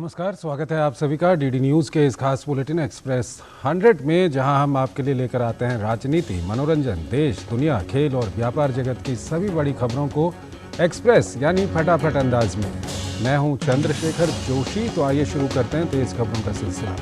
नमस्कार, स्वागत है आप सभी का डीडी न्यूज़ के इस खास बुलेटिन एक्सप्रेस 100 में, जहां हम आपके लिए लेकर आते हैं राजनीति, मनोरंजन, देश, दुनिया, खेल और व्यापार जगत की सभी बड़ी खबरों को एक्सप्रेस यानी फटाफट अंदाज में। मैं हूं चंद्रशेखर जोशी। तो आइए शुरू करते हैं तेज खबरों का सिलसिला।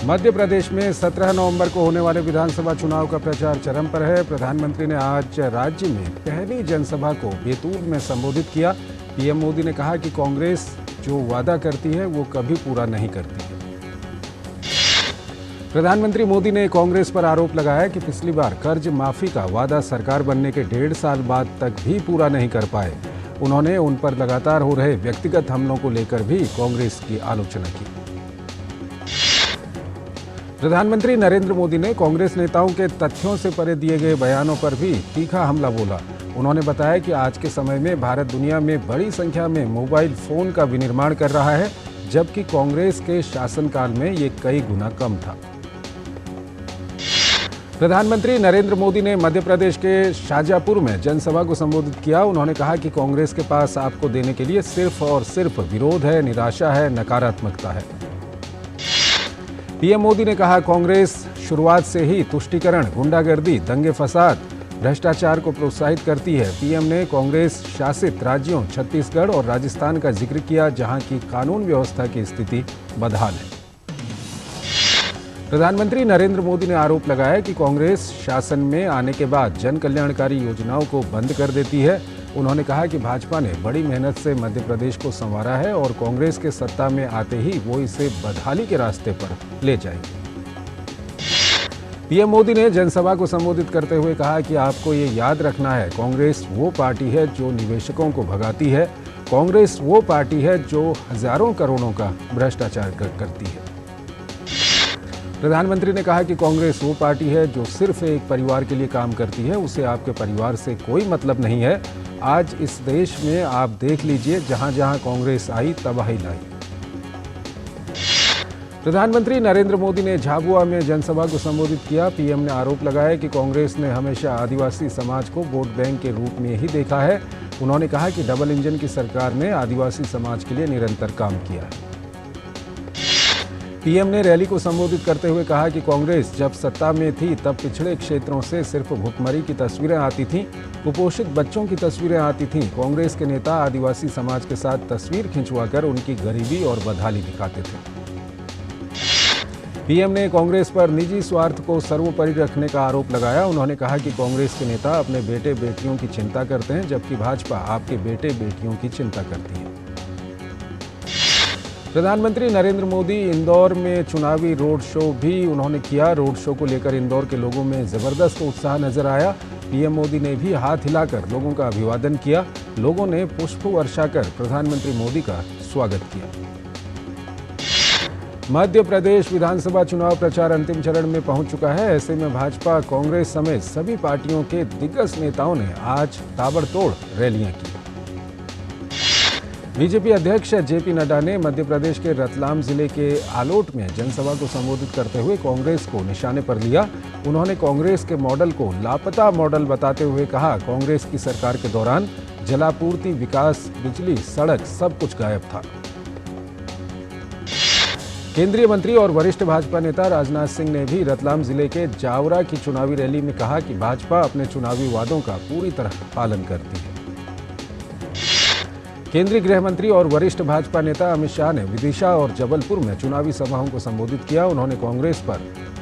मध्य प्रदेश में 17 नवंबर को होने वाले विधानसभा चुनाव का प्रचार चरम पर है। प्रधानमंत्री ने आज राज्य में पहली जनसभा को बैतूल में संबोधित किया। पीएम मोदी ने कहा कि कांग्रेस जो वादा करती है वो कभी पूरा नहीं करती है। प्रधानमंत्री मोदी ने कांग्रेस पर आरोप लगाया कि पिछली बार कर्ज माफी का वादा सरकार बनने के 1.5 साल बाद तक भी पूरा नहीं कर पाए। उन्होंने उन पर लगातार हो रहे व्यक्तिगत हमलों को लेकर भी कांग्रेस की आलोचना की। प्रधानमंत्री नरेंद्र मोदी ने कांग्रेस नेताओं के तथ्यों से परे दिए गए बयानों पर भी तीखा हमला बोला। उन्होंने बताया कि आज के समय में भारत दुनिया में बड़ी संख्या में मोबाइल फोन का विनिर्माण कर रहा है, जबकि कांग्रेस के शासनकाल में ये कई गुना कम था। प्रधानमंत्री नरेंद्र मोदी ने मध्य प्रदेश के शाजापुर में जनसभा को संबोधित किया। उन्होंने कहा कि कांग्रेस के पास आपको देने के लिए सिर्फ और सिर्फ विरोध है, निराशा है, नकारात्मकता है। पीएम मोदी ने कहा, कांग्रेस शुरुआत से ही तुष्टीकरण, गुंडागर्दी, दंगे फसाद, भ्रष्टाचार को प्रोत्साहित करती है। पीएम ने कांग्रेस शासित राज्यों छत्तीसगढ़ और राजस्थान का जिक्र किया, जहां की कानून व्यवस्था की स्थिति बदहाल है। प्रधानमंत्री नरेंद्र मोदी ने आरोप लगाया कि कांग्रेस शासन में आने के बाद जन कल्याणकारी योजनाओं को बंद कर देती है। उन्होंने कहा कि भाजपा ने बड़ी मेहनत से मध्य प्रदेश को संवारा है और कांग्रेस के सत्ता में आते ही वो इसे बदहाली के रास्ते पर ले जाएंगे। पीएम मोदी ने जनसभा को संबोधित करते हुए कहा कि आपको ये याद रखना है, कांग्रेस वो पार्टी है जो निवेशकों को भगाती है। कांग्रेस वो पार्टी है जो हजारों करोड़ों का भ्रष्टाचार करती है। प्रधानमंत्री ने कहा कि कांग्रेस वो पार्टी है जो सिर्फ एक परिवार के लिए काम करती है, उसे आपके परिवार से कोई मतलब नहीं है। आज इस देश में आप देख लीजिए, जहां जहां कांग्रेस आई तबाही लाई। प्रधानमंत्री नरेंद्र मोदी ने झाबुआ में जनसभा को संबोधित किया। पीएम ने आरोप लगाया कि कांग्रेस ने हमेशा आदिवासी समाज को वोट बैंक के रूप में ही देखा है। उन्होंने कहा कि डबल इंजन की सरकार ने आदिवासी समाज के लिए निरंतर काम किया है। पीएम ने रैली को संबोधित करते हुए कहा कि कांग्रेस जब सत्ता में थी तब पिछड़े क्षेत्रों से सिर्फ भुखमरी की तस्वीरें आती थीं, कुपोषित बच्चों की तस्वीरें आती थीं। कांग्रेस के नेता आदिवासी समाज के साथ तस्वीर खिंचवाकर उनकी गरीबी और बदहाली दिखाते थे। पीएम ने कांग्रेस पर निजी स्वार्थ को सर्वोपरि रखने का आरोप लगाया। उन्होंने कहा कि कांग्रेस के नेता अपने बेटे बेटियों की चिंता करते हैं, जबकि भाजपा आपके बेटे बेटियों की चिंता करती है। प्रधानमंत्री नरेंद्र मोदी इंदौर में चुनावी रोड शो भी उन्होंने किया। रोड शो को लेकर इंदौर के लोगों में जबरदस्त उत्साह नजर आया। पीएम मोदी ने भी हाथ हिलाकर लोगों का अभिवादन किया। लोगों ने पुष्प वर्षा कर प्रधानमंत्री मोदी का स्वागत किया। मध्य प्रदेश विधानसभा चुनाव प्रचार अंतिम चरण में पहुंच चुका है। ऐसे में भाजपा, कांग्रेस समेत सभी पार्टियों के दिग्गज नेताओं ने आज ताबड़तोड़ रैलियां की। बीजेपी अध्यक्ष जेपी नड्डा ने मध्य प्रदेश के रतलाम जिले के आलोट में जनसभा को संबोधित करते हुए कांग्रेस को निशाने पर लिया। उन्होंने कांग्रेस के मॉडल को लापता मॉडल बताते हुए कहा, कांग्रेस की सरकार के दौरान जलापूर्ति, विकास, बिजली, सड़क सब कुछ गायब था। केंद्रीय मंत्री और वरिष्ठ भाजपा नेता राजनाथ सिंह ने भी रतलाम जिले के जावरा की चुनावी रैली में कहा कि भाजपा अपने चुनावी वादों का पूरी तरह पालन करती है। केंद्रीय गृह मंत्री और वरिष्ठ भाजपा नेता अमित शाह ने विदिशा और जबलपुर में चुनावी सभाओं को संबोधित किया। उन्होंने कांग्रेस पर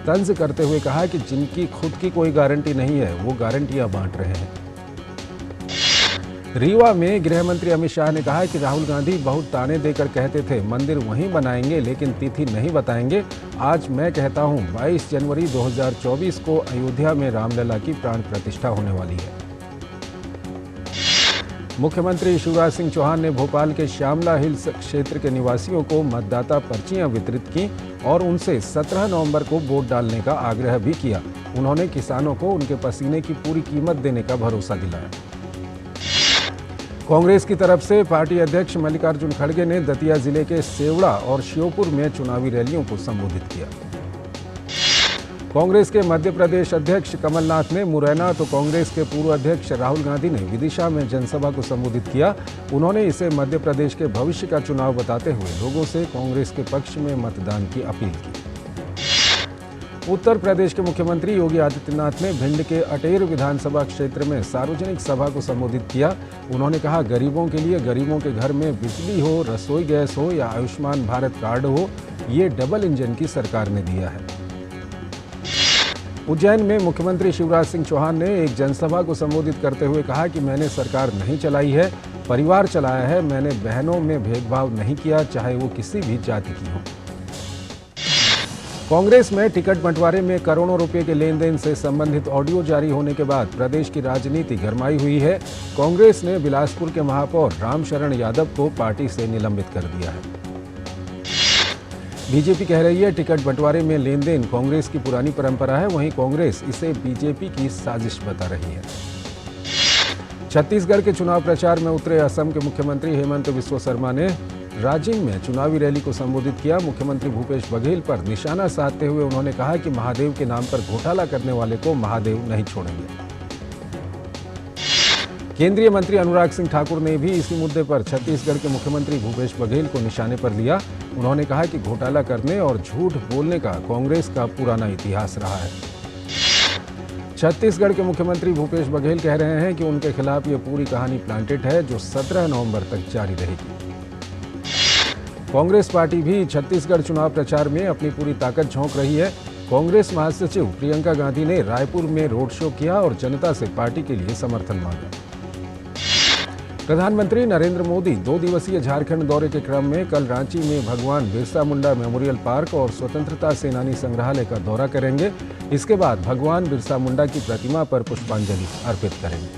तंज करते हुए कहा कि जिनकी खुद की कोई गारंटी नहीं है, वो गारंटियां बांट रहे हैं। रीवा में गृह मंत्री अमित शाह ने कहा कि राहुल गांधी बहुत ताने देकर कहते थे मंदिर वहीं बनाएंगे लेकिन तिथि नहीं बताएंगे। आज मैं कहता हूं 22 जनवरी 2024 को अयोध्या में रामलला की प्राण प्रतिष्ठा होने वाली है। मुख्यमंत्री शिवराज सिंह चौहान ने भोपाल के श्यामला हिल्स क्षेत्र के निवासियों को मतदाता पर्चियां वितरित की और उनसे 17 नवंबर को वोट डालने का आग्रह भी किया। उन्होंने किसानों को उनके पसीने की पूरी कीमत देने का भरोसा दिलाया। कांग्रेस की तरफ से पार्टी अध्यक्ष मल्लिकार्जुन खड़गे ने दतिया जिले के सेवड़ा और श्योपुर में चुनावी रैलियों को संबोधित किया। कांग्रेस के मध्य प्रदेश अध्यक्ष कमलनाथ ने मुरैना तो कांग्रेस के पूर्व अध्यक्ष राहुल गांधी ने विदिशा में जनसभा को संबोधित किया। उन्होंने इसे मध्य प्रदेश के भविष्य का चुनाव बताते हुए लोगों से कांग्रेस के पक्ष में मतदान की अपील की। उत्तर प्रदेश के मुख्यमंत्री योगी आदित्यनाथ ने भिंड के अटेर विधानसभा क्षेत्र में सार्वजनिक सभा को संबोधित किया। उन्होंने कहा, गरीबों के लिए गरीबों के घर में बिजली हो, रसोई गैस हो या आयुष्मान भारत कार्ड हो, ये डबल इंजन की सरकार ने दिया है। उज्जैन में मुख्यमंत्री शिवराज सिंह चौहान ने एक जनसभा को संबोधित करते हुए कहा कि मैंने सरकार नहीं चलाई है, परिवार चलाया है। मैंने बहनों में भेदभाव नहीं किया, चाहे वो किसी भी जाति की हो। कांग्रेस में टिकट बंटवारे में करोड़ों रुपए के लेन देन से संबंधित ऑडियो जारी होने के बाद प्रदेश की राजनीति गरमाई हुई है। कांग्रेस ने बिलासपुर के महापौर रामशरण यादव को पार्टी से निलंबित कर दिया है। बीजेपी कह रही है टिकट बंटवारे में लेन देन कांग्रेस की पुरानी परंपरा है, वहीं कांग्रेस इसे बीजेपी की साजिश बता रही है। छत्तीसगढ़ के चुनाव प्रचार में उतरे असम के मुख्यमंत्री हेमंत बिस्वा शर्मा ने राजिम में चुनावी रैली को संबोधित किया। मुख्यमंत्री भूपेश बघेल पर निशाना साधते हुए उन्होंने कहा कि महादेव के नाम पर घोटाला करने वाले को महादेव नहीं छोड़ेंगे। केंद्रीय मंत्री अनुराग सिंह ठाकुर ने भी इसी मुद्दे पर छत्तीसगढ़ के मुख्यमंत्री भूपेश बघेल को निशाने पर लिया। उन्होंने कहा कि घोटाला करने और झूठ बोलने का कांग्रेस का पुराना इतिहास रहा है। छत्तीसगढ़ के मुख्यमंत्री भूपेश बघेल कह रहे हैं कि उनके खिलाफ ये पूरी कहानी प्लांटेड है, जो 17 नवंबर तक जारी रहेगी। कांग्रेस पार्टी भी छत्तीसगढ़ चुनाव प्रचार में अपनी पूरी ताकत झोंक रही है। कांग्रेस महासचिव प्रियंका गांधी ने रायपुर में रोड शो किया और जनता से पार्टी के लिए समर्थन मांगा। प्रधानमंत्री नरेंद्र मोदी 2 दिवसीय झारखंड दौरे के क्रम में कल रांची में भगवान बिरसा मुंडा मेमोरियल पार्क और स्वतंत्रता सेनानी संग्रहालय का दौरा करेंगे। इसके बाद भगवान बिरसा मुंडा की प्रतिमा पर पुष्पांजलि अर्पित करेंगे।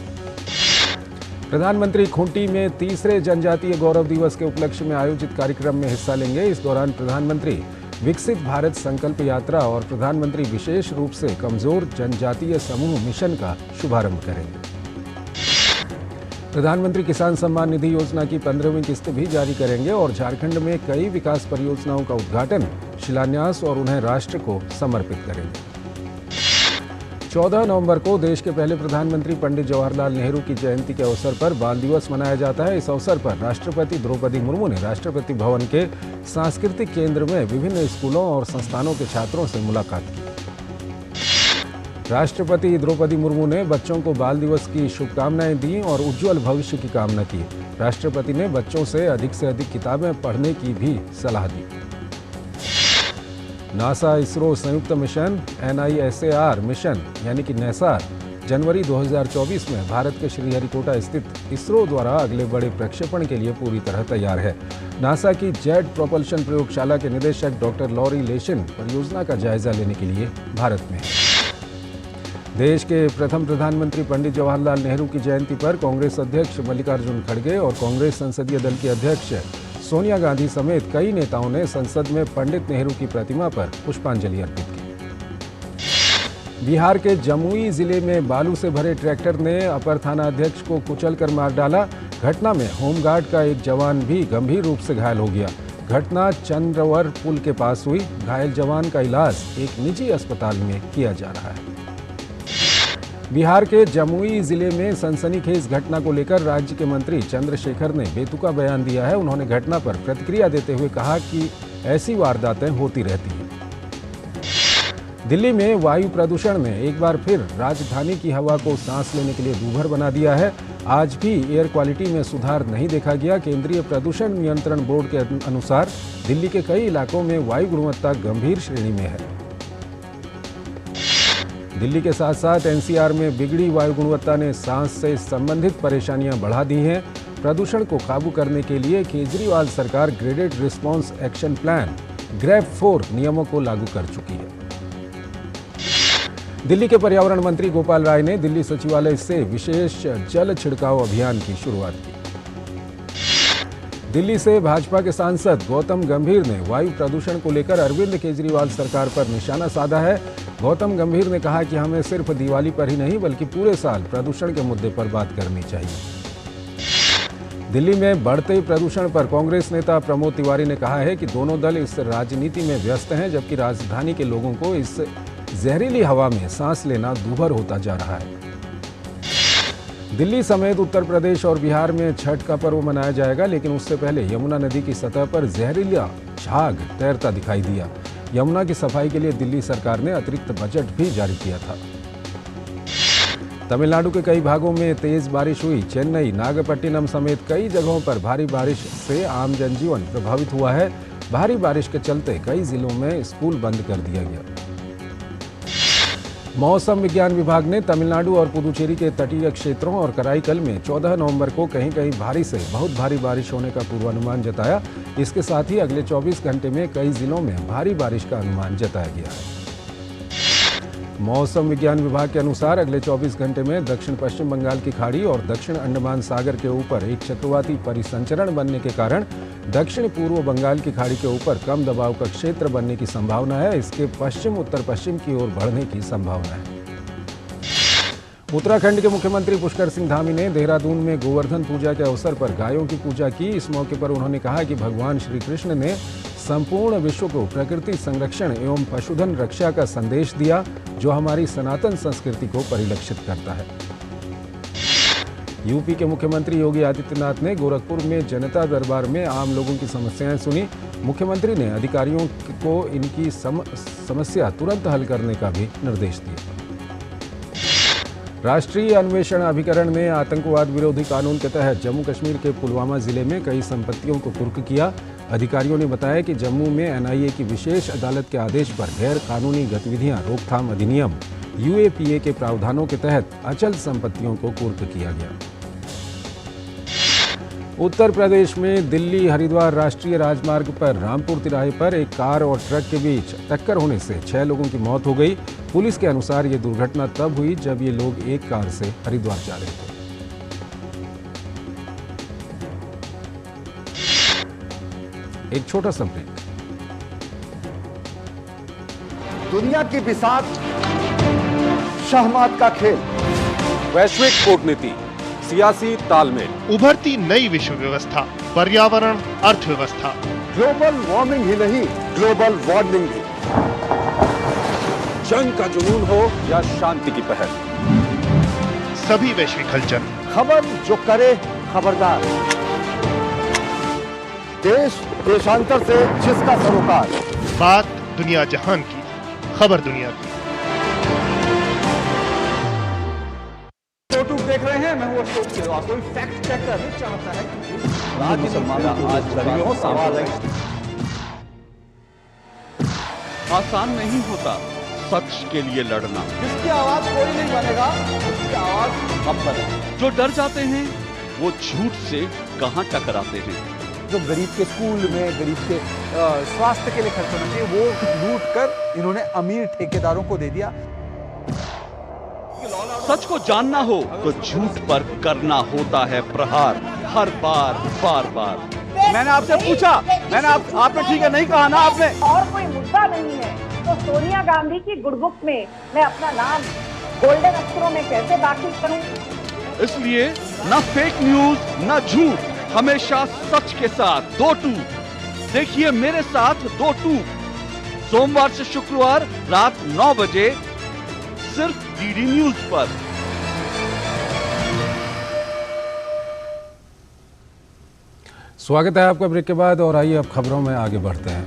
प्रधानमंत्री खूंटी में तीसरे जनजातीय गौरव दिवस के उपलक्ष्य में आयोजित कार्यक्रम में हिस्सा लेंगे। इस दौरान प्रधानमंत्री विकसित भारत संकल्प यात्रा और प्रधानमंत्री विशेष रूप से कमजोर जनजातीय समूह मिशन का शुभारंभ करेंगे। प्रधानमंत्री किसान सम्मान निधि योजना की 15वीं किस्त भी जारी करेंगे और झारखंड में कई विकास परियोजनाओं का उद्घाटन, शिलान्यास और उन्हें राष्ट्र को समर्पित करेंगे। 14 नवंबर को देश के पहले प्रधानमंत्री पंडित जवाहरलाल नेहरू की जयंती के अवसर पर बाल दिवस मनाया जाता है। इस अवसर पर राष्ट्रपति द्रौपदी मुर्मू ने राष्ट्रपति भवन के सांस्कृतिक केंद्र में विभिन्न स्कूलों और संस्थानों के छात्रों से मुलाकात की। राष्ट्रपति द्रौपदी मुर्मू ने बच्चों को बाल दिवस की शुभकामनाएं दी और उज्जवल भविष्य की कामना की। राष्ट्रपति ने बच्चों से अधिक किताबें पढ़ने की भी सलाह दी। नासा इसरो संयुक्त मिशन NISAR मिशन यानी कि नेसार जनवरी 2024 में भारत के श्रीहरिकोटा स्थित इसरो द्वारा अगले बड़े प्रक्षेपण के लिए पूरी तरह तैयार है। नासा की जेट प्रोपल्शन प्रयोगशाला के निदेशक डॉक्टर लॉरी लेशिन परियोजना का जायजा लेने के लिए भारत में है। देश के प्रथम प्रधानमंत्री पंडित जवाहरलाल नेहरू की जयंती पर कांग्रेस अध्यक्ष मल्लिकार्जुन खड़गे और कांग्रेस संसदीय दल की अध्यक्ष सोनिया गांधी समेत कई नेताओं ने संसद में पंडित नेहरू की प्रतिमा पर पुष्पांजलि अर्पित की। बिहार के जमुई जिले में बालू से भरे ट्रैक्टर ने अपर थाना अध्यक्ष को कुचलकर मार डाला। घटना में होमगार्ड का एक जवान भी गंभीर रूप से घायल हो गया। घटना चंद्रवर पुल के पास हुई। घायल जवान का इलाज एक निजी अस्पताल में किया जा रहा है। बिहार के जमुई जिले में सनसनीखेज घटना को लेकर राज्य के मंत्री चंद्रशेखर ने बेतुका बयान दिया है। उन्होंने घटना पर प्रतिक्रिया देते हुए कहा कि ऐसी वारदातें होती रहती हैं। दिल्ली में वायु प्रदूषण ने एक बार फिर राजधानी की हवा को सांस लेने के लिए दूभर बना दिया है। आज भी एयर क्वालिटी में सुधार नहीं देखा गया। केंद्रीय प्रदूषण नियंत्रण बोर्ड के अनुसार दिल्ली के कई इलाकों में वायु गुणवत्ता गंभीर श्रेणी में है। दिल्ली के साथ साथ NCR में बिगड़ी वायु गुणवत्ता ने सांस से संबंधित परेशानियां बढ़ा दी हैं। प्रदूषण को काबू करने के लिए केजरीवाल सरकार graded response action plan GRAP 4 नियमों को लागू कर चुकी है। दिल्ली के पर्यावरण मंत्री गोपाल राय ने दिल्ली सचिवालय से विशेष जल छिड़काव अभियान की शुरुआत की। दिल्ली से भाजपा के सांसद गौतम गंभीर ने वायु प्रदूषण को लेकर अरविंद केजरीवाल सरकार पर निशाना साधा है। गौतम गंभीर ने कहा कि हमें सिर्फ दिवाली पर ही नहीं बल्कि पूरे साल प्रदूषण के मुद्दे पर बात करनी चाहिए। दिल्ली में बढ़ते प्रदूषण पर कांग्रेस नेता प्रमोद तिवारी ने कहा है कि दोनों दल इस राजनीति में व्यस्त हैं, जबकि राजधानी के लोगों को इस जहरीली हवा में सांस लेना दूभर होता जा रहा है। दिल्ली समेत उत्तर प्रदेश और बिहार में छठ का पर्व मनाया जाएगा, लेकिन उससे पहले यमुना नदी की सतह पर जहरीला झाग तैरता दिखाई दिया। यमुना की सफाई के लिए दिल्ली सरकार ने अतिरिक्त बजट भी जारी किया था। तमिलनाडु के कई भागों में तेज बारिश हुई। चेन्नई, नागपट्टिनम समेत कई जगहों पर भारी बारिश से आम जनजीवन प्रभावित हुआ है। भारी बारिश के चलते कई जिलों में स्कूल बंद कर दिया गया। मौसम विज्ञान विभाग ने तमिलनाडु और पुदुचेरी के तटीय क्षेत्रों और कराईकल में 14 नवंबर को कहीं कहीं भारी से बहुत भारी बारिश होने का पूर्वानुमान जताया। इसके साथ ही अगले 24 घंटे में कई जिलों में भारी बारिश का अनुमान जताया गया है। मौसम विज्ञान विभाग के अनुसार अगले 24 घंटे में दक्षिण पश्चिम बंगाल की खाड़ी और दक्षिण अंडमान सागर के ऊपर एक चक्रवाती परिसंचरण बनने के कारण दक्षिण पूर्व बंगाल की खाड़ी के ऊपर कम दबाव का क्षेत्र बनने की संभावना है। इसके पश्चिम उत्तर पश्चिम की ओर बढ़ने की संभावना है। उत्तराखंड के मुख्यमंत्री पुष्कर सिंह धामी ने देहरादून में गोवर्धन पूजा के अवसर पर गायों की पूजा की। इस मौके पर उन्होंने कहा कि भगवान श्री कृष्ण ने संपूर्ण विश्व को प्रकृति संरक्षण एवं पशुधन रक्षा का संदेश दिया, जो हमारी सनातन संस्कृति को परिलक्षित करता है। यूपी के मुख्यमंत्री योगी आदित्यनाथ ने गोरखपुर में जनता दरबार में आम लोगों की समस्याएं सुनी। मुख्यमंत्री ने अधिकारियों को इनकी समस्या तुरंत हल करने का भी निर्देश दिया। राष्ट्रीय अन्वेषण अभिकरण ने आतंकवाद विरोधी कानून के तहत जम्मू कश्मीर के पुलवामा जिले में कई संपत्तियों को कुर्क किया। अधिकारियों ने बताया कि जम्मू में एनआईए की विशेष अदालत के आदेश पर गैर कानूनी गतिविधियां रोकथाम अधिनियम यूएपीए के प्रावधानों के तहत अचल संपत्तियों को कुर्क किया गया। उत्तर प्रदेश में दिल्ली हरिद्वार राष्ट्रीय राजमार्ग पर रामपुर तिराहे पर एक कार और ट्रक के बीच टक्कर होने से 6 लोगों की मौत हो गई। पुलिस के अनुसार ये दुर्घटना तब हुई जब ये लोग एक कार से हरिद्वार जा रहे थे। एक छोटा सा ब्रेक। दुनिया की बिसात शहमात का खेल, वैश्विक कूटनीति, सियासी तालमेल, उभरती नई विश्व व्यवस्था, पर्यावरण, अर्थव्यवस्था, ग्लोबल वार्मिंग ही नहीं ग्लोबल वार्निंग भी। जंग का जुनून हो या शांति की पहल, सभी वैश्विक हलचल, खबर जो करे खबरदार, देश देशांतर से जिसका सरोकार, बात दुनिया जहान की, खबर दुनिया की। यूट्यूब देख रहे हैं, मैं हूं अशोक सिलवा। कोई फैक्ट चेकर नहीं चाहता है कि आज मुसलमान आज गर्मियों सवाल है। आसान नहीं होता सच के लिए लड़ना। जिसकी आवाज कोई नहीं बनेगा, उसकी आवाज हम बने। जो डर जाते हैं वो झूठ से कहां टकराते हैं। जो गरीब के स्कूल में, गरीब के स्वास्थ्य के लिए खर्च होना चाहिए, वो लूट कर इन्होंने अमीर ठेकेदारों को दे दिया। सच को जानना हो तो झूठ पर करना होता है प्रहार, हर बार बार बार। मैंने आपसे पूछा, आपने ठीक है नहीं कहा ना आपने। और कोई मुद्दा नहीं है तो सोनिया गांधी की गुडबुक में मैं अपना नाम गोल्डन अक्षरों में कैसे दाखिल करूं? इसलिए न फेक न्यूज न झूठ, हमेशा सच के साथ 2-2। देखिए मेरे साथ 2-2 सोमवार से शुक्रवार रात 9 बजे सिर्फ डीडी न्यूज पर। स्वागत है आपका ब्रेक के बाद, और आइए अब खबरों में आगे बढ़ते हैं।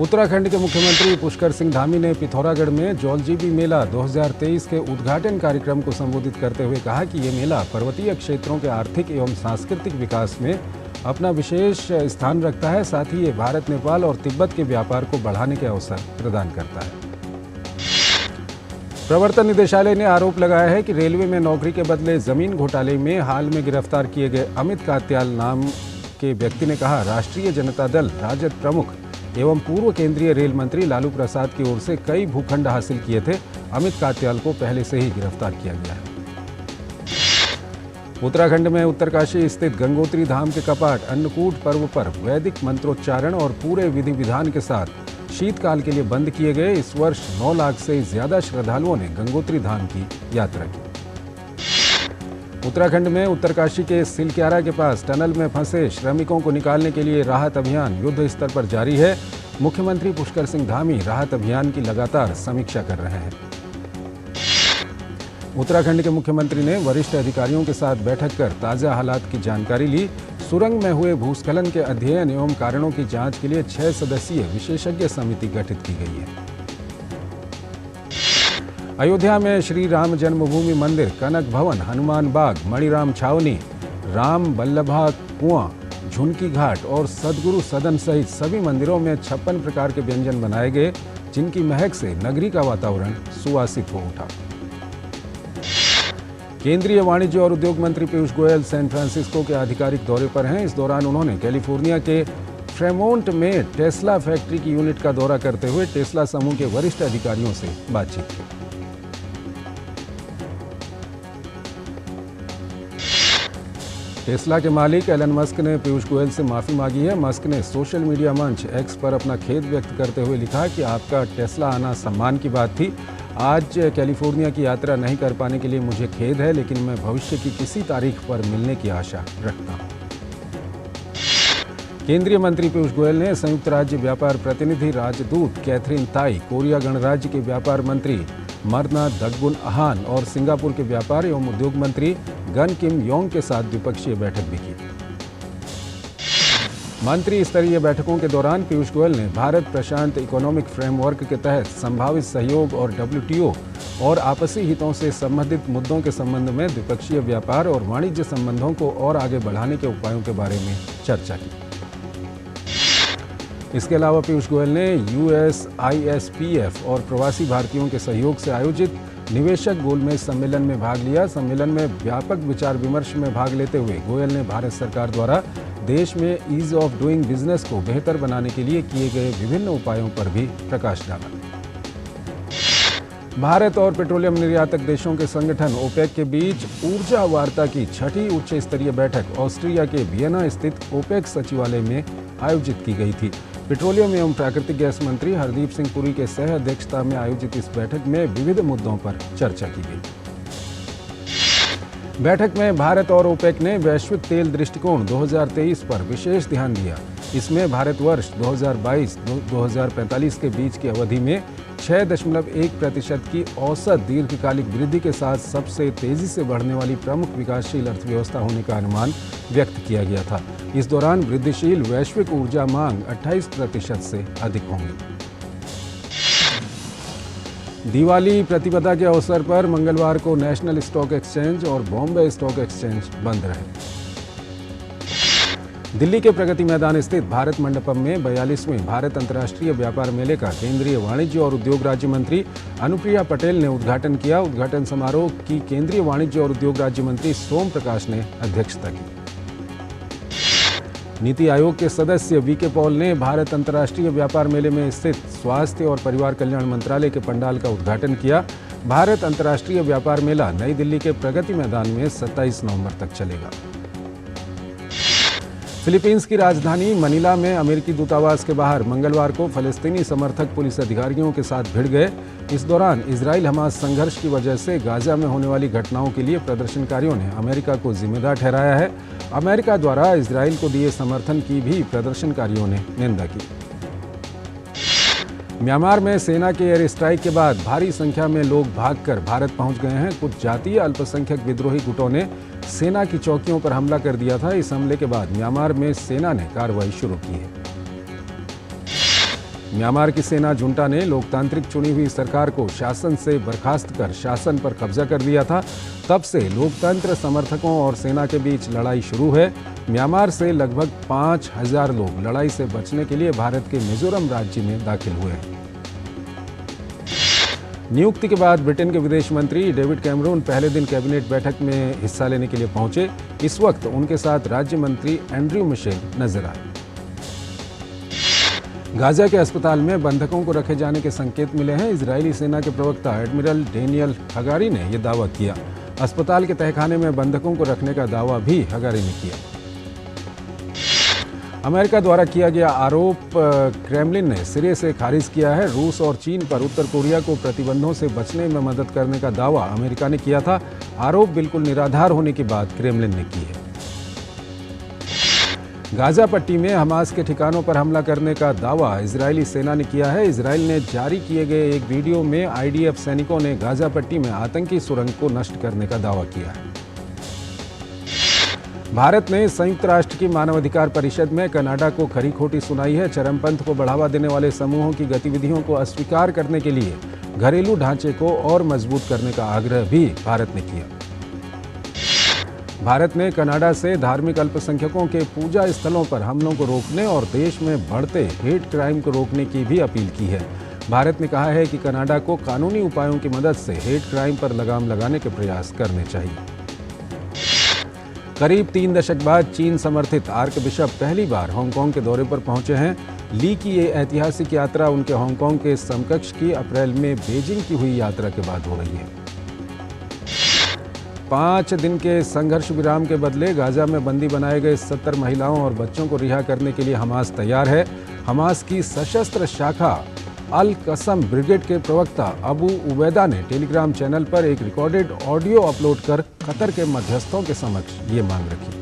उत्तराखंड के मुख्यमंत्री पुष्कर सिंह धामी ने पिथौरागढ़ में जौलजीबी मेला 2023 के उद्घाटन कार्यक्रम को संबोधित करते हुए कहा कि ये मेला पर्वतीय क्षेत्रों के आर्थिक एवं सांस्कृतिक विकास में अपना विशेष स्थान रखता है। साथ ही ये भारत, नेपाल और तिब्बत के व्यापार को बढ़ाने के अवसर प्रदान करता है। प्रवर्तन निदेशालय ने आरोप लगाया है कि रेलवे में नौकरी के बदले जमीन घोटाले में हाल में गिरफ्तार किए गए अमित कात्याल नाम के व्यक्ति ने कहा, राष्ट्रीय जनता दल राजद प्रमुख एवं पूर्व केंद्रीय रेल मंत्री लालू प्रसाद की ओर से कई भूखंड हासिल किए थे। अमित कात्याल को पहले से ही गिरफ्तार किया गया है। उत्तराखंड में उत्तरकाशी स्थित गंगोत्री धाम के कपाट अन्नकूट पर्व पर वैदिक मंत्रोच्चारण और पूरे विधि विधान के साथ शीतकाल के लिए बंद किए गए। इस वर्ष 9 लाख से ज्यादा श्रद्धालुओं ने गंगोत्री धाम की यात्रा की। उत्तराखंड में उत्तरकाशी के सिलक्यारा के पास टनल में फंसे श्रमिकों को निकालने के लिए राहत अभियान युद्ध स्तर पर जारी है। मुख्यमंत्री पुष्कर सिंह धामी राहत अभियान की लगातार समीक्षा कर रहे हैं। उत्तराखंड के मुख्यमंत्री ने वरिष्ठ अधिकारियों के साथ बैठक कर ताज़ा हालात की जानकारी ली। सुरंग में हुए भूस्खलन के अध्ययन एवं कारणों की जांच के लिए 6 सदस्यीय विशेषज्ञ समिति गठित की गई है। अयोध्या में श्री राम जन्मभूमि मंदिर, कनक भवन, हनुमान बाग, मणिराम छावनी, राम बल्लभा कुआं, झुनकी घाट और सदगुरु सदन सहित सभी मंदिरों में 56 प्रकार के व्यंजन बनाए गए, जिनकी महक से नगरी का वातावरण सुवासित हो उठा। केंद्रीय वाणिज्य और उद्योग मंत्री पीयूष गोयल सैन फ्रांसिस्को के आधिकारिक दौरे पर हैं। इस दौरान उन्होंने कैलिफोर्निया के फ्रेमोंट में टेस्ला फैक्ट्री की यूनिट का दौरा करते हुए टेस्ला समूह के वरिष्ठ अधिकारियों से बातचीत की। टेस्ला के मालिक एलन मस्क ने पीयूष गोयल से माफी मांगी है। मस्क ने सोशल मीडिया मंच एक्स पर अपना खेद व्यक्त करते हुए लिखा कि आपका टेस्ला आना सम्मान की बात थी। आज कैलिफोर्निया की यात्रा नहीं कर पाने के लिए मुझे खेद है, लेकिन मैं भविष्य की किसी तारीख पर मिलने की आशा रखता हूं। केंद्रीय मंत्री पीयूष गोयल ने संयुक्त राज्य व्यापार प्रतिनिधि राजदूत कैथरीन ताई, कोरिया गणराज्य के व्यापार मंत्री मरना दगबुन अहान और सिंगापुर के व्यापार एवं उद्योग मंत्री गन किम योंग के साथ द्विपक्षीय बैठक भी की। मंत्री स्तरीय बैठकों के दौरान पीयूष गोयल ने भारत प्रशांत इकोनॉमिक फ्रेमवर्क के तहत संभावित सहयोग और WTO और आपसी हितों से संबंधित मुद्दों के संबंध में द्विपक्षीय व्यापार और वाणिज्य संबंधों को और आगे बढ़ाने के उपायों के बारे में चर्चा की। इसके अलावा पीयूष गोयल ने USISPF और प्रवासी भारतीयों के सहयोग से आयोजित निवेशक गोलमेज सम्मेलन में भाग लिया। सम्मेलन में व्यापक विचार विमर्श में भाग लेते हुए गोयल ने भारत सरकार द्वारा देश में ईज ऑफ डूइंग बिजनेस को बेहतर बनाने के लिए किए गए विभिन्न उपायों पर भी प्रकाश डाला। भारत और पेट्रोलियम निर्यातक देशों के संगठन ओपेक के बीच ऊर्जा वार्ता की 6ठी उच्च स्तरीय बैठक ऑस्ट्रिया के वियना स्थित ओपेक सचिवालय में आयोजित की गई थी। पेट्रोलियम एवं प्राकृतिक गैस मंत्री हरदीप सिंह पुरी के सह अध्यक्षता में आयोजित इस बैठक में विविध मुद्दों पर चर्चा की गई। बैठक में भारत और ओपेक ने वैश्विक तेल दृष्टिकोण 2023 पर विशेष ध्यान दिया। इसमें भारत वर्ष 2022-2045 के बीच की अवधि में 6.1% की औसत दीर्घकालिक वृद्धि के साथ सबसे तेजी से बढ़ने वाली प्रमुख विकासशील अर्थव्यवस्था होने का अनुमान व्यक्त किया गया था। इस दौरान वृद्धिशील वैश्विक ऊर्जा मांग 28% से अधिक होंगी। दिवाली प्रतिपदा के अवसर पर मंगलवार को नेशनल स्टॉक एक्सचेंज और बॉम्बे स्टॉक एक्सचेंज बंद रहे। दिल्ली के प्रगति मैदान स्थित भारत मंडपम में 42वें भारत अंतर्राष्ट्रीय व्यापार मेले का केंद्रीय वाणिज्य और उद्योग राज्य मंत्री अनुप्रिया पटेल ने उद्घाटन किया। उद्घाटन समारोह की केंद्रीय वाणिज्य और उद्योग राज्य मंत्री सोम प्रकाश ने अध्यक्षता की। नीति आयोग के सदस्य वीके पॉल ने भारत अंतर्राष्ट्रीय व्यापार मेले में स्थित स्वास्थ्य और परिवार कल्याण मंत्रालय के पंडाल का उद्घाटन किया। भारत अंतर्राष्ट्रीय व्यापार मेला नई दिल्ली के प्रगति मैदान में 27 नवंबर तक चलेगा। फिलीपींस की राजधानी मनीला में अमेरिकी दूतावास के बाहर मंगलवार को फलस्तीनी समर्थक पुलिस अधिकारियों के साथ भिड़ गए। इस दौरान इजराइल हमास संघर्ष की वजह से गाजा में होने वाली घटनाओं के लिए प्रदर्शनकारियों ने अमेरिका को जिम्मेदार ठहराया है। अमेरिका द्वारा इजराइल को दिए समर्थन की भी प्रदर्शनकारियों ने निंदा की। म्यांमार में सेना के एयर स्ट्राइक के बाद भारी संख्या में लोग भागकर भारत पहुंच गए हैं। कुछ जातीय अल्पसंख्यक विद्रोही गुटों ने सेना की चौकियों पर हमला कर दिया था। इस हमले के बाद म्यांमार में सेना ने कार्रवाई शुरू की है। म्यांमार की सेना जुंटा ने लोकतांत्रिक चुनी हुई सरकार को शासन से बर्खास्त कर शासन पर कब्जा कर लिया था। तब से लोकतंत्र समर्थकों और सेना के बीच लड़ाई शुरू है। म्यांमार से लगभग 5000 लोग लड़ाई से बचने के लिए भारत के मिजोरम राज्य में दाखिल हुए हैं। नियुक्ति के बाद ब्रिटेन के विदेश मंत्री डेविड कैमरून पहले दिन कैबिनेट बैठक में हिस्सा लेने के लिए पहुंचे। इस वक्त उनके साथ राज्य मंत्री एंड्रयू मिशेल नजर आए। गाजा के अस्पताल में बंधकों को रखे जाने के संकेत मिले हैं। इजरायली सेना के प्रवक्ता एडमिरल डेनियल हगारी ने यह दावा किया। अस्पताल के तहखाने में बंधकों को रखने का दावा भी हगारी ने किया। अमेरिका द्वारा किया गया आरोप क्रेमलिन ने सिरे से खारिज किया है। रूस और चीन पर उत्तर कोरिया को प्रतिबंधों से बचने में मदद करने का दावा अमेरिका ने किया था। आरोप बिल्कुल निराधार होने की बात क्रेमलिन ने की है। गाजा पट्टी में हमास के ठिकानों पर हमला करने का दावा इजरायली सेना ने किया है। इजरायल ने जारी किए गए एक वीडियो में आईडीएफ सैनिकों ने गाजा पट्टी में आतंकी सुरंग को नष्ट करने का दावा किया है। भारत ने संयुक्त राष्ट्र की मानवाधिकार परिषद में कनाडा को खरी खोटी सुनाई है। चरमपंथ को बढ़ावा देने वाले समूहों की गतिविधियों को अस्वीकार करने के लिए घरेलू ढांचे को और मजबूत करने का आग्रह भी भारत ने किया। भारत ने कनाडा से धार्मिक अल्पसंख्यकों के पूजा स्थलों पर हमलों को रोकने और देश में बढ़ते हेट क्राइम को रोकने की भी अपील की है। भारत ने कहा है कि कनाडा को कानूनी उपायों की मदद से हेट क्राइम पर लगाम लगाने के प्रयास करने चाहिए। करीब 3 दशक बाद चीन समर्थित आर्क बिशप पहली बार हांगकांग के दौरे पर पहुंचे हैं। ली की ये ऐतिहासिक यात्रा उनके हांगकांग के समकक्ष की अप्रैल में बीजिंग की हुई यात्रा के बाद हो रही है। 5 दिन के संघर्ष विराम के बदले गाजा में बंदी बनाए गए 70 महिलाओं और बच्चों को रिहा करने के लिए हमास तैयार है। हमास की सशस्त्र शाखा अल कसम ब्रिगेड के प्रवक्ता अबू उबैदा ने टेलीग्राम चैनल पर एक रिकॉर्डेड ऑडियो अपलोड कर कतर के मध्यस्थों के समक्ष ये मांग रखी।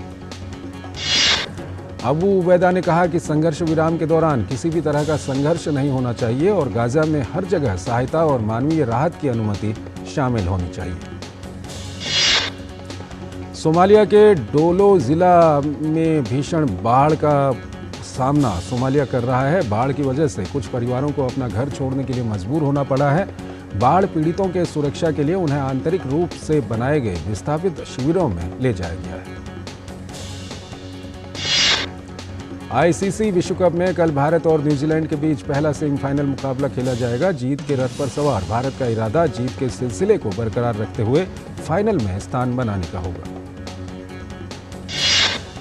अबू उबैदा ने कहा कि संघर्ष विराम के दौरान किसी भी तरह का संघर्ष नहीं होना चाहिए और गाजा में हर जगह सहायता और मानवीय राहत की अनुमति शामिल होनी चाहिए। सोमालिया के डोलो जिला में भीषण बाढ़ का सामना सोमालिया कर रहा है। बाढ़ की वजह से कुछ परिवारों को अपना घर छोड़ने के लिए मजबूर होना पड़ा है। बाढ़ पीड़ितों के सुरक्षा के लिए उन्हें आंतरिक रूप से बनाए गए विस्थापित शिविरों में ले जाया गया है। आईसीसी विश्व कप में कल भारत और न्यूजीलैंड के बीच पहला सेमीफाइनल मुकाबला खेला जाएगा। जीत के रथ पर सवार भारत का इरादा जीत के सिलसिले को बरकरार रखते हुए फाइनल में स्थान बनाने का होगा।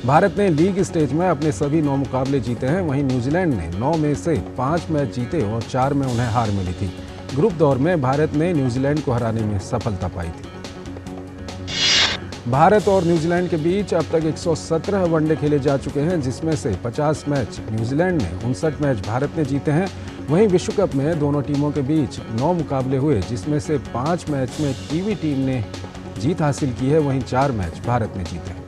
भारत ने लीग स्टेज में अपने सभी 9 मुकाबले जीते हैं। वहीं न्यूजीलैंड ने 9 में से 5 मैच जीते और 4 में उन्हें हार मिली थी। ग्रुप दौर में भारत ने न्यूजीलैंड को हराने में सफलता पाई थी। भारत और न्यूजीलैंड के बीच अब तक 117 वनडे खेले जा चुके हैं, जिसमें से 50 मैच न्यूजीलैंड ने, 59 मैच भारत ने जीते हैं। वहीं विश्व कप में दोनों टीमों के बीच 9 मुकाबले हुए, जिसमें से 5 मैच में कीवी टीम ने जीत हासिल की है, वहीं 4 मैच भारत ने जीते हैं।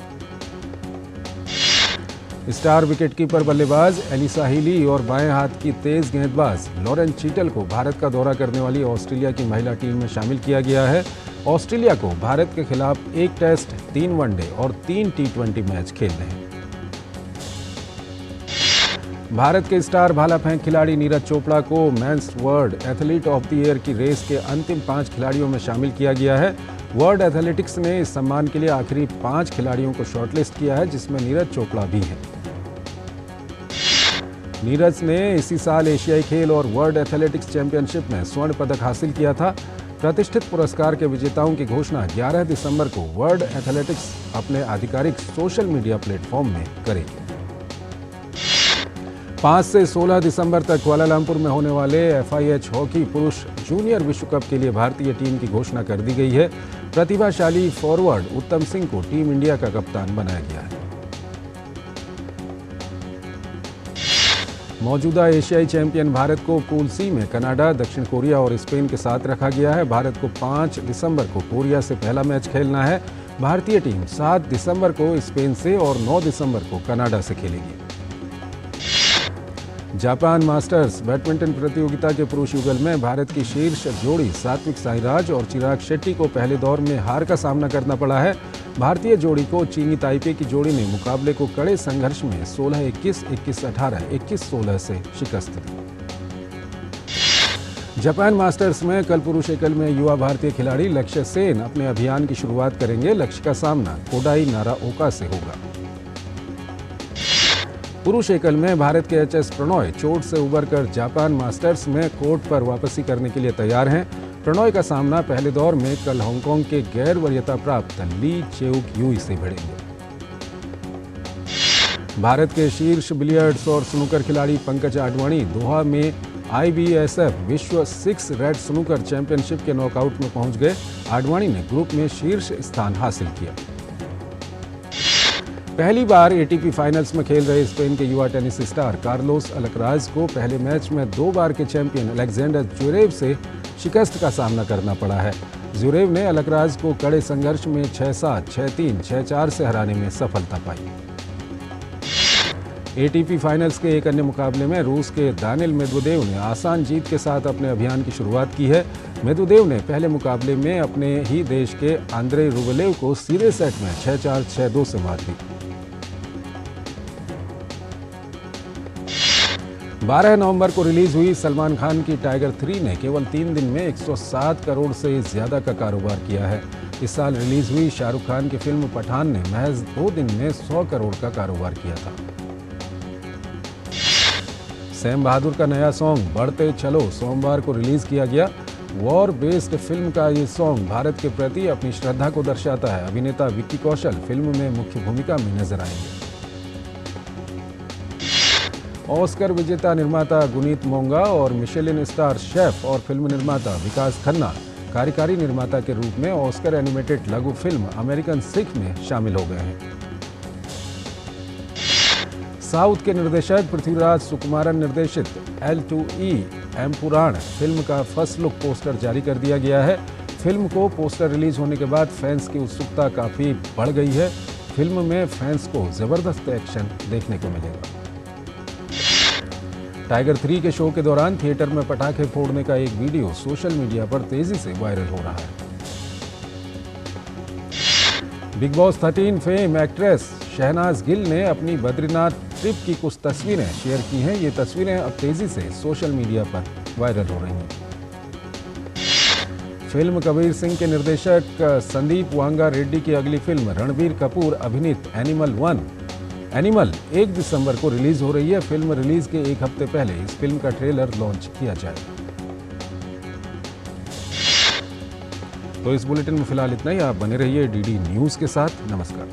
स्टार विकेटकीपर बल्लेबाज एलिसा हीली और बाएं हाथ की तेज गेंदबाज लॉरेन चीटल को भारत का दौरा करने वाली ऑस्ट्रेलिया की महिला टीम में शामिल किया गया है। ऑस्ट्रेलिया को भारत के खिलाफ 1 टेस्ट, 3 वनडे और 3 टी20 मैच खेलने हैं। भारत के स्टार भाला फेंक खिलाड़ी नीरज चोपड़ा को mains world athlete of the year की रेस के अंतिम 5 खिलाड़ियों में शामिल किया गया है। वर्ल्ड एथलेटिक्स ने इस सम्मान के लिए आखिरी 5 खिलाड़ियों को शॉर्टलिस्ट किया है, जिसमें नीरज चोपड़ा भी है। नीरज ने इसी साल एशियाई खेल और वर्ल्ड एथलेटिक्स चैंपियनशिप में स्वर्ण पदक हासिल किया था। प्रतिष्ठित पुरस्कार के विजेताओं की घोषणा 11 दिसंबर को वर्ल्ड एथलेटिक्स अपने आधिकारिक सोशल मीडिया प्लेटफॉर्म में करेगी। 5 से 16 दिसंबर तक कुआलालंपुर में होने वाले FIH हॉकी पुरुष जूनियर विश्व कप के लिए भारतीय टीम की घोषणा कर दी गई है। प्रतिभाशाली फॉरवर्ड उत्तम सिंह को टीम इंडिया का कप्तान बनाया गया है। मौजूदा एशियाई चैंपियन भारत को पूल सी में कनाडा, दक्षिण कोरिया और स्पेन के साथ रखा गया है। भारत को 5 दिसंबर को कोरिया से पहला मैच खेलना है। भारतीय टीम 7 दिसंबर को स्पेन से और 9 दिसंबर को कनाडा से खेलेगी। जापान मास्टर्स बैडमिंटन प्रतियोगिता के पुरुष युगल में भारत की शीर्ष जोड़ी सात्विक साईराज और चिराग शेट्टी को पहले दौर में हार का सामना करना पड़ा है। भारतीय जोड़ी को चीनी ताइपे की जोड़ी ने मुकाबले को कड़े संघर्ष में 16-21, 21-18, 21-16 से शिकस्त दी। जापान मास्टर्स में कल पुरुष एकल में युवा भारतीय खिलाड़ी लक्ष्य सेन अपने अभियान की शुरुआत करेंगे। लक्ष्य का सामना कोडाई नाराओका से होगा। पुरुष एकल में भारत के HS प्रणॉय चोट से उबरकर जापान मास्टर्स में कोर्ट पर वापसी करने के लिए तैयार हैं। प्रणॉय का सामना पहले दौर में कल हांगकांग के गैर वरीयता प्राप्त ली चेउक यूई से भिड़ेंगे। भारत के शीर्ष बिलियर्ड्स और स्नूकर खिलाड़ी पंकज आडवाणी दोहा में IBSF विश्व 6 रेड स्नूकर चैंपियनशिप के नॉकआउट में पहुंच गए। आडवाणी ने ग्रुप में शीर्ष स्थान हासिल किया। पहली बार ATP फाइनल्स में खेल रहे स्पेन के युवा टेनिस स्टार कार्लोस अल्कराज को पहले मैच में 2 बार के चैंपियन अलेक्जेंडर ज्वेरेव से शिकस्त का सामना करना पड़ा है। ज्वेरेव ने अल्कराज को कड़े संघर्ष में 6-7, 6-3, 6-4 से हराने में सफलता पाई। एटीपी फाइनल्स के एक अन्य मुकाबले में रूस के दानिल मेदवेदेव ने आसान जीत के साथ अपने अभियान की शुरुआत की है। मेदवेदेव ने पहले मुकाबले में अपने ही देश के आंद्रे रुबलेव को सीधे सेट में 6-4, 6-2 से मात दी। 12 नवंबर को रिलीज हुई सलमान खान की टाइगर 3 ने केवल 3 दिन में 107 करोड़ से ज्यादा का कारोबार किया है। इस साल रिलीज हुई शाहरुख खान की फिल्म पठान ने महज 2 दिन में 100 करोड़ का कारोबार किया था। सैम बहादुर का नया सॉन्ग बढ़ते चलो सोमवार को रिलीज किया गया। वॉर बेस्ड फिल्म का ये सॉन्ग भारत के प्रति अपनी श्रद्धा को दर्शाता है। अभिनेता विक्की कौशल फिल्म में मुख्य भूमिका में नजर आएंगे। ऑस्कर विजेता निर्माता गुनीत मोंगा और मिशेलिन स्टार शेफ और फिल्म निर्माता विकास खन्ना कार्यकारी निर्माता के रूप में ऑस्कर एनिमेटेड लघु फिल्म अमेरिकन सिख में शामिल हो गए हैं। साउथ के निर्देशक पृथ्वीराज सुकुमारन निर्देशित L2E एम्पुराण फिल्म का फर्स्ट लुक पोस्टर जारी कर दिया गया है। फिल्म को पोस्टर रिलीज होने के बाद फैंस की उत्सुकता काफी बढ़ गई है। फिल्म में फैंस को जबरदस्त एक्शन देखने को मिलेगा। टाइगर 3 के शो के दौरान थिएटर में पटाखे फोड़ने का एक वीडियो सोशल मीडिया पर तेजी से वायरल हो रहा है। Bigg Boss 13 fame actress Shehnaaz Gill ने अपनी बद्रीनाथ ट्रिप की कुछ तस्वीरें शेयर की हैं। ये तस्वीरें अब तेजी से सोशल मीडिया पर वायरल हो रही हैं। फिल्म कबीर सिंह के निर्देशक संदीप वांगा रेड्डी की अगली फिल्म रणबीर कपूर अभिनीत एनिमल 1 दिसंबर को रिलीज हो रही है। फिल्म रिलीज के एक हफ्ते पहले इस फिल्म का ट्रेलर लॉन्च किया जाएगा। तो इस बुलेटिन में फिलहाल इतना ही। आप बने रहिए डीडी न्यूज के साथ। नमस्कार।